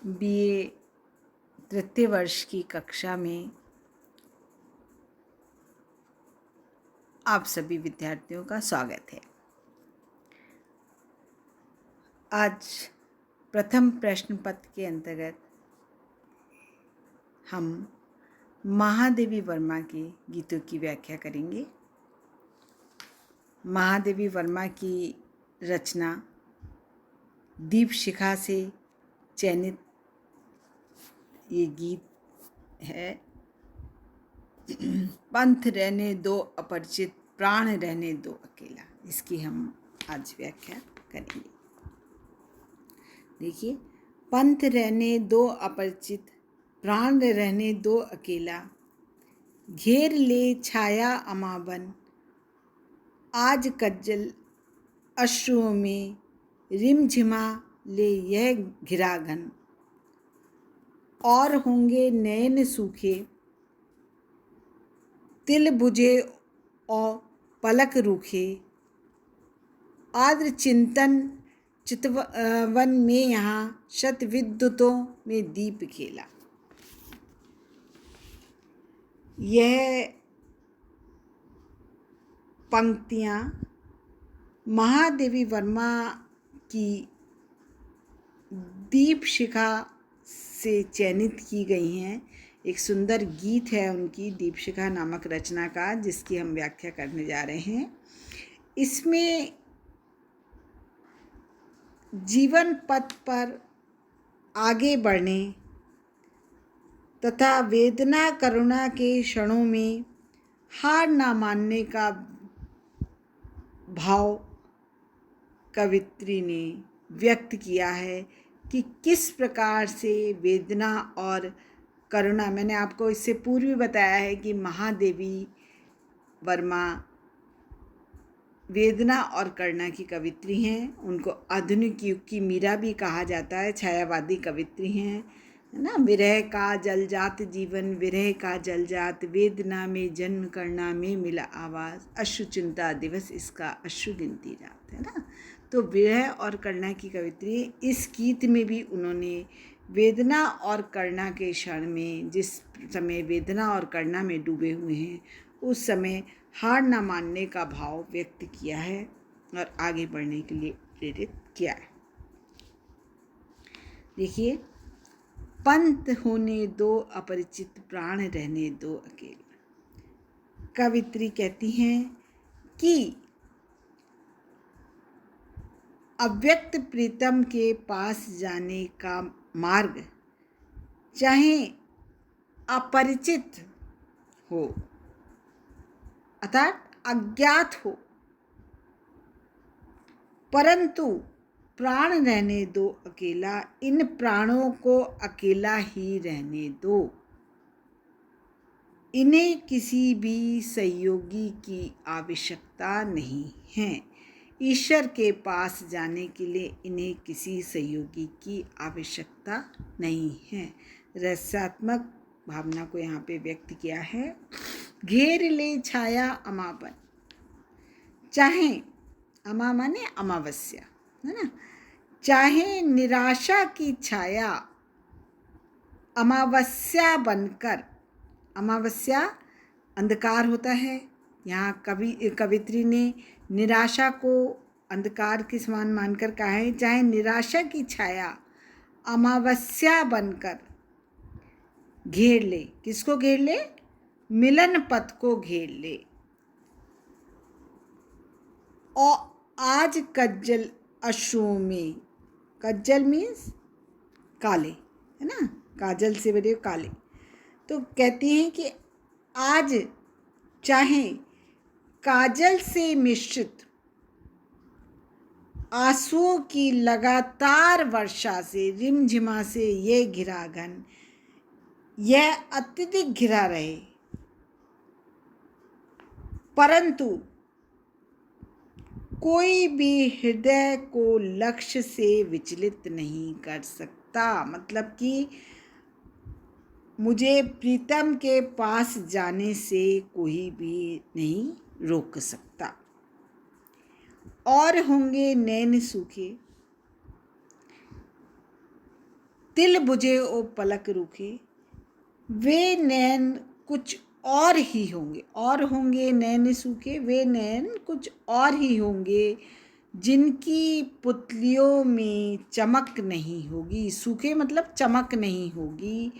BA तृतीय वर्ष की कक्षा में आप सभी विद्यार्थियों का स्वागत है। आज प्रथम प्रश्न पत्र के अंतर्गत हम महादेवी वर्मा के गीतों की व्याख्या करेंगे। महादेवी वर्मा की रचना दीपशिखा से चयनित ये गीत है। पंथ रहने दो अपरिचित, प्राण रहने दो अकेला। इसकी हम आज व्याख्या करेंगे। देखिए, पंथ रहने दो अपरिचित, प्राण रहने दो अकेला। घेर ले छाया अमावन, आज कज्जल अश्रुओं में रिमझिमा ले यह घिराघन। और होंगे नयन सूखे, तिल बुझे और पलक रूखे। आर्द्र चिंतन चितवन में यहाँ शत विद्युतों में दीप खेला। यह पंक्तियाँ महादेवी वर्मा की दीपशिखा से चयनित की गई हैं। एक सुंदर गीत है उनकी दीपशिखा नामक रचना का, जिसकी हम व्याख्या करने जा रहे हैं। इसमें जीवन पथ पर आगे बढ़ने तथा वेदना करुणा के क्षणों में हार ना मानने का भाव कवित्री ने व्यक्त किया है कि किस प्रकार से वेदना और करुणा, मैंने आपको इससे पूर्व भी बताया है कि महादेवी वर्मा वेदना और करुणा की कवित्री हैं। उनको आधुनिक युग की मीरा भी कहा जाता है, छायावादी कवित्री हैं, है ना। विरह का जलजात जीवन, विरह का जलजात, वेदना में जन्म करना में मिला आवाज़, अश्रु चिंता दिवस इसका अश्रु गिनती रात, है ना। तो विरह और करुणा की कवित्री। इस गीत में भी उन्होंने वेदना और करुणा के क्षण में, जिस समय वेदना और करुणा में डूबे हुए हैं, उस समय हार न मानने का भाव व्यक्त किया है और आगे बढ़ने के लिए प्रेरित किया है। देखिए, पंथ होने दो अपरिचित, प्राण रहने दो अकेला। कवित्री कहती हैं कि अव्यक्त प्रीतम के पास जाने का मार्ग चाहे अपरिचित हो अर्थात अज्ञात हो, परंतु प्राण रहने दो अकेला। इन प्राणों को अकेला ही रहने दो। इन्हें किसी भी सहयोगी की आवश्यकता नहीं है। ईश्वर के पास जाने के लिए इन्हें किसी सहयोगी की आवश्यकता नहीं है। रसात्मक भावना को यहाँ पे व्यक्त किया है। घेर ले छाया अमावन, चाहे अमा माने अमावस्या, है ना। चाहे निराशा की छाया अमावस्या बनकर, अमावस्या अंधकार होता है, यहाँ कवित्री ने निराशा को अंधकार के समान मानकर कहा है। चाहे निराशा की छाया अमावस्या बनकर घेर ले। किसको घेर ले? मिलन पथ को घेर ले। और आज कज्जल अश्रुओं में, कज्जल मीन्स काले, है ना, काजल से बने काले। तो कहती हैं कि आज चाहे काजल से मिश्रित आंसुओं की लगातार वर्षा से, रिमझिमा से ये घिराघन, यह अत्यधिक घिरा रहे, परंतु कोई भी हृदय को लक्ष्य से विचलित नहीं कर सकता। मतलब कि मुझे प्रीतम के पास जाने से कोई भी नहीं रोक सकता। और होंगे नैन सूखे, तिल बुझे ओ पलक रूखे, वे नैन कुछ और ही होंगे, और होंगे नैन सूखे, वे नैन कुछ और ही होंगे, जिनकी पुतलियों में चमक नहीं होगी। सूखे मतलब चमक नहीं होगी।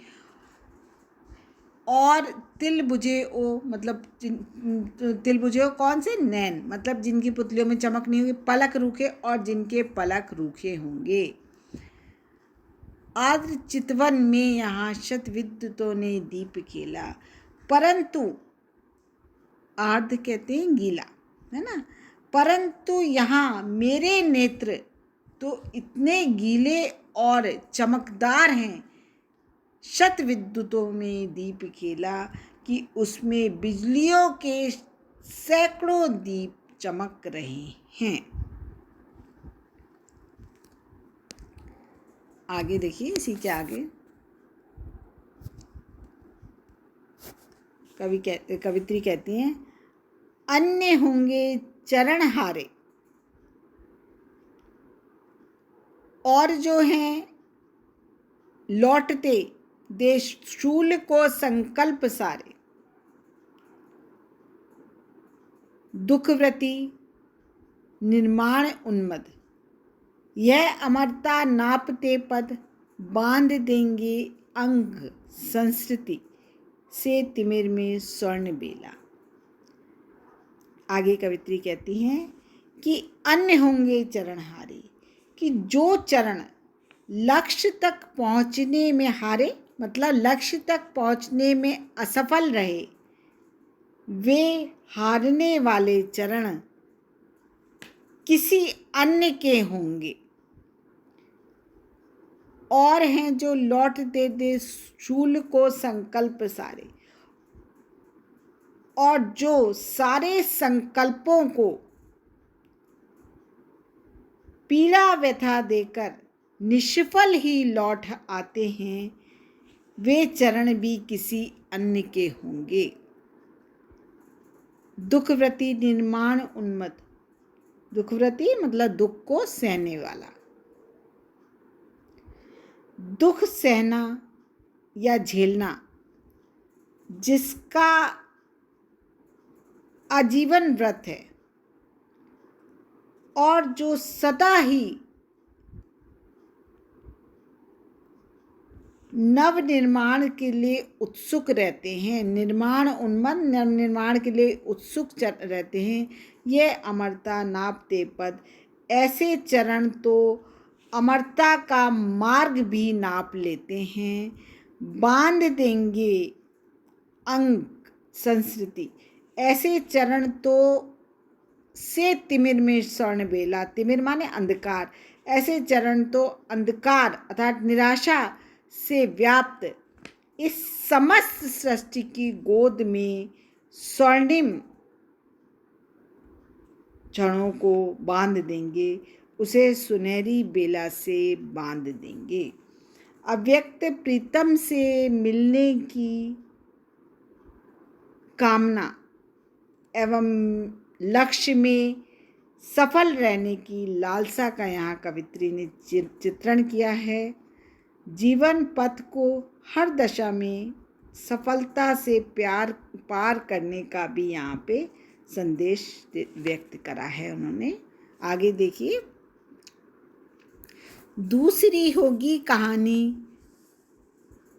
और तिल बुझे ओ मतलब तिल बुझे ओ कौन से? नैन, मतलब जिनकी पुतलियों में चमक नहीं होगी। पलक रूखे, और जिनके पलक रूखे होंगे। आर्द्र चितवन में यहाँ शत विद्युतों ने दीप खेला, परंतु आर्द्र कहते हैं गीला, है ना, परंतु यहाँ मेरे नेत्र तो इतने गीले और चमकदार हैं, शत विद्युतों में दीप खेला, कि उसमें बिजलियों के सैकड़ों दीप चमक रहे हैं। आगे देखिए, इसी के आगे कवित्री कहती हैं, अन्य होंगे चरण हारे, और जो हैं लौटते देश शूल को संकल्प सारे, दुखव्रती निर्माण उन्मद, यह अमरता नापते पद, बांध देंगे अंग संस्कृति से तिमिर में स्वर्ण बेला। आगे कवित्री कहती हैं कि अन्य होंगे चरणहारे, कि जो चरण लक्ष्य तक पहुंचने में हारे, मतलब लक्ष्य तक पहुंचने में असफल रहे, वे हारने वाले चरण किसी अन्य के होंगे। और हैं जो लौट दे दे शूल को संकल्प सारे, और जो सारे संकल्पों को पीड़ा व्यथा देकर निष्फल ही लौट आते हैं, वे चरण भी किसी अन्य के होंगे। दुखव्रती निर्माण उन्मत्त, दुखव्रती मतलब दुख को सहने वाला, दुख सहना या झेलना जिसका आजीवन व्रत है, और जो सदा ही नव निर्माण के लिए उत्सुक रहते हैं, निर्माण उन्मत्त, नव निर्माण के लिए उत्सुक रहते हैं, ये अमरता नापते पद, ऐसे चरण तो अमरता का मार्ग भी नाप लेते हैं। बांध देंगे अंग संस्कृति, ऐसे चरण तो से तिमिर में स्वर्ण बेला, तिमिर माने अंधकार, ऐसे चरण तो अंधकार अर्थात निराशा से व्याप्त इस समस्त सृष्टि की गोद में स्वर्णिम क्षणों को बांध देंगे, उसे सुनहरी बेला से बांध देंगे। अव्यक्त प्रीतम से मिलने की कामना एवं लक्ष्य में सफल रहने की लालसा का यहाँ कवित्री ने चित्रण किया है। जीवन पथ को हर दशा में सफलता से पार करने का भी यहाँ पे संदेश व्यक्त करा है उन्होंने। आगे देखिए, दूसरी होगी कहानी,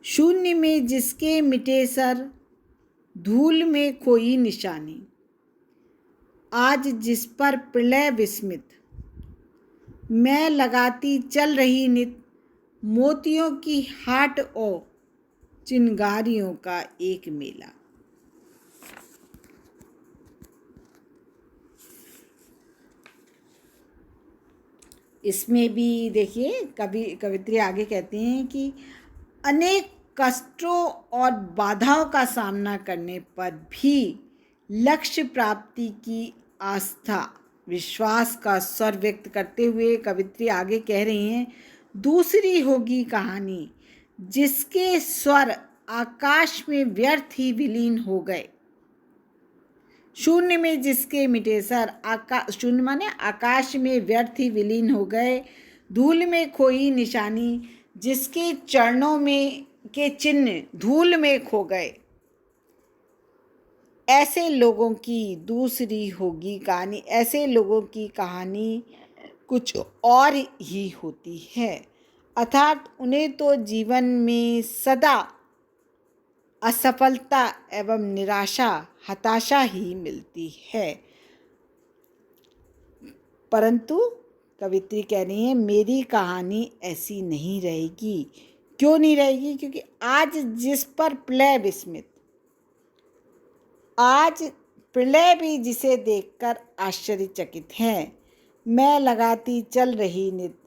शून्य में जिसके मिटे सर, धूल में कोई निशानी, आज जिस पर प्रलय विस्मित, मैं लगाती चल रही नित, मोतियों की हाट और चिंगारियों का एक मेला। इसमें भी देखिए कवित्री आगे कहते हैं कि अनेक कष्टों और बाधाओं का सामना करने पर भी लक्ष्य प्राप्ति की आस्था विश्वास का स्वर व्यक्त करते हुए कवित्री आगे कह रही हैं, दूसरी होगी कहानी जिसके स्वर आकाश में व्यर्थ ही विलीन हो गए। शून्य में जिसके मिटे सर, शून्य माने आकाश में व्यर्थ ही विलीन हो गए, धूल में खोई निशानी, जिसके चरणों में के चिन्ह धूल में खो गए, ऐसे लोगों की दूसरी होगी कहानी। ऐसे लोगों की कहानी कुछ और ही होती है, अर्थात उन्हें तो जीवन में सदा असफलता एवं निराशा, हताशा ही मिलती है। परंतु कवित्री कह रही है मेरी कहानी ऐसी नहीं रहेगी। क्यों नहीं रहेगी? क्योंकि आज जिस पर प्रलय विस्मित, आज प्रलय भी जिसे देखकर आश्चर्यचकित है, मैं लगाती चल रही नित,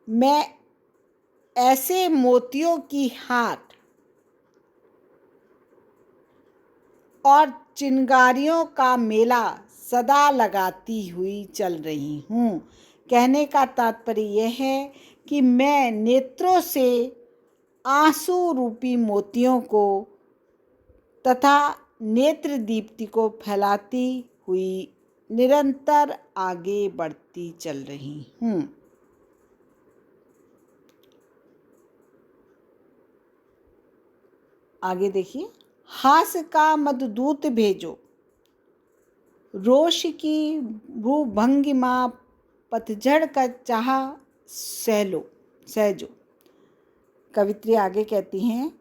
मैं ऐसे मोतियों की हाट और चिंगारियों का मेला सदा लगाती हुई चल रही हूँ। कहने का तात्पर्य यह है कि मैं नेत्रों से आंसू रूपी मोतियों को तथा नेत्र दीप्ति को फैलाती हुई निरंतर आगे बढ़ती चल रही हूँ। आगे देखिए, हास का मददूत भेजो, रोष की भूभंगिमा पतझड़ का चाह सहजो। कवित्री आगे कहती हैं,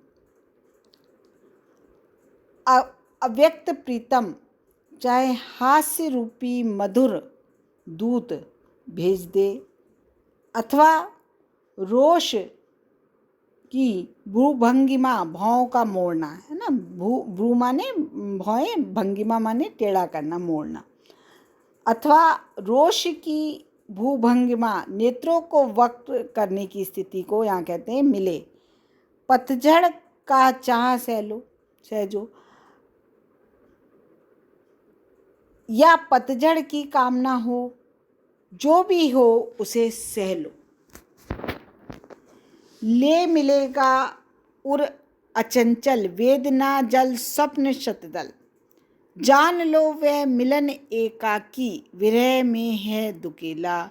अव्यक्त प्रीतम चाहे हास्य रूपी मधुर दूत भेज दे, अथवा रोष की भ्रूभंगिमा, भाव का मोड़ना है ना, भ्रू माने भौएं, भंगिमा माने टेढ़ा करना, मोड़ना, अथवा रोष की भूभंगिमा नेत्रों को वक्र करने की स्थिति को यहाँ कहते हैं मिले। पतझड़ का चाह सहजो, या पतझड़ की कामना हो, जो भी हो उसे सह लो। ले मिलेगा उर अचंचल वेदना जल स्वप्न शतदल, जान लो वह मिलन एकाकी, विरह में है दुकेला,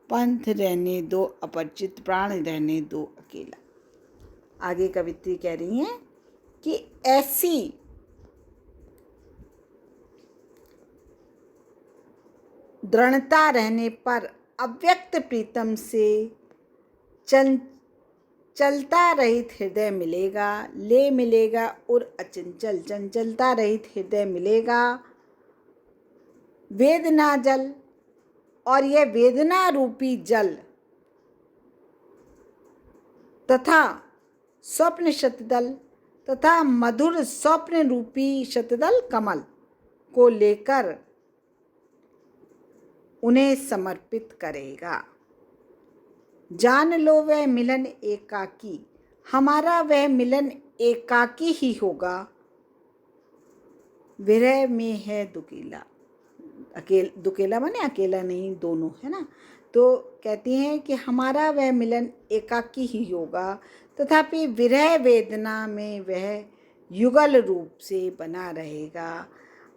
पंथ रहने दो अपरिचित, प्राण रहने दो अकेला। आगे कवित्री कह रही हैं कि ऐसी दृढ़ता रहने पर अव्यक्त प्रीतम से चलता रहित हृदय मिलेगा। ले मिलेगा और अचंचल चंचलता रहित हृदय मिलेगा। वेदना जल, और यह वेदना रूपी जल तथा स्वप्न शतदल तथा मधुर स्वप्न रूपी शतदल कमल को लेकर उन्हें समर्पित करेगा। जान लो वह मिलन एकाकी, हमारा वह मिलन एकाकी ही होगा। विरह में है दुकेला, दुकेला माने अकेला नहीं, दोनों है ना। तो कहती हैं कि हमारा वह मिलन एकाकी ही होगा, तथापि विरह वेदना में वह युगल रूप से बना रहेगा।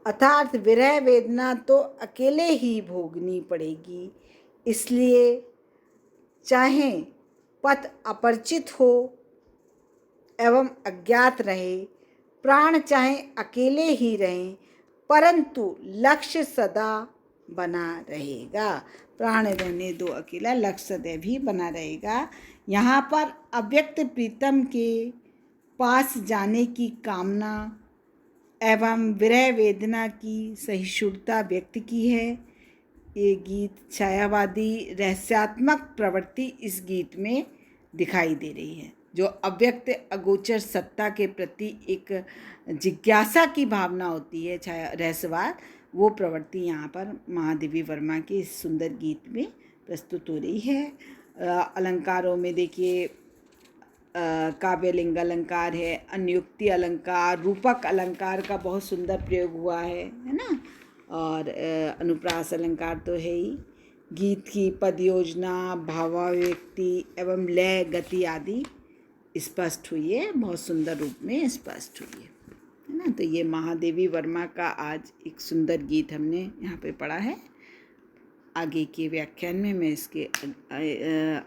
अर्थात विरह वेदना तो अकेले ही भोगनी पड़ेगी। इसलिए चाहे पथ अपरिचित हो एवं अज्ञात रहे, प्राण चाहे अकेले ही रहें, परंतु लक्ष्य सदा बना रहेगा। प्राण रहने दो अकेला, लक्ष्य सदैव ही बना रहेगा। यहाँ पर अव्यक्त प्रीतम के पास जाने की कामना एवं विरह वेदना की सहिष्णुता व्यक्त की है। ये गीत छायावादी रहस्यात्मक प्रवृत्ति इस गीत में दिखाई दे रही है, जो अव्यक्त अगोचर सत्ता के प्रति एक जिज्ञासा की भावना होती है, छाया रहस्यवाद, वो प्रवृत्ति यहाँ पर महादेवी वर्मा के इस सुंदर गीत में प्रस्तुत हो रही है। अलंकारों में देखिए, काव्यलिंग अलंकार है, अन्युक्ति अलंकार, रूपक अलंकार का बहुत सुंदर प्रयोग हुआ है ना, और अनुप्रास अलंकार तो है ही। गीत की पद योजना, भावाभिव्यक्ति एवं लय, गति आदि स्पष्ट हुई है, बहुत सुंदर रूप में स्पष्ट हुई है ना। तो ये महादेवी वर्मा का आज एक सुंदर गीत हमने यहाँ पे पढ़ा है। आगे के व्याख्यान में मैं इसके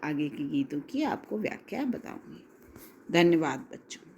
आगे के गीतों की आपको व्याख्या बताऊंगी। धन्यवाद बच्चों।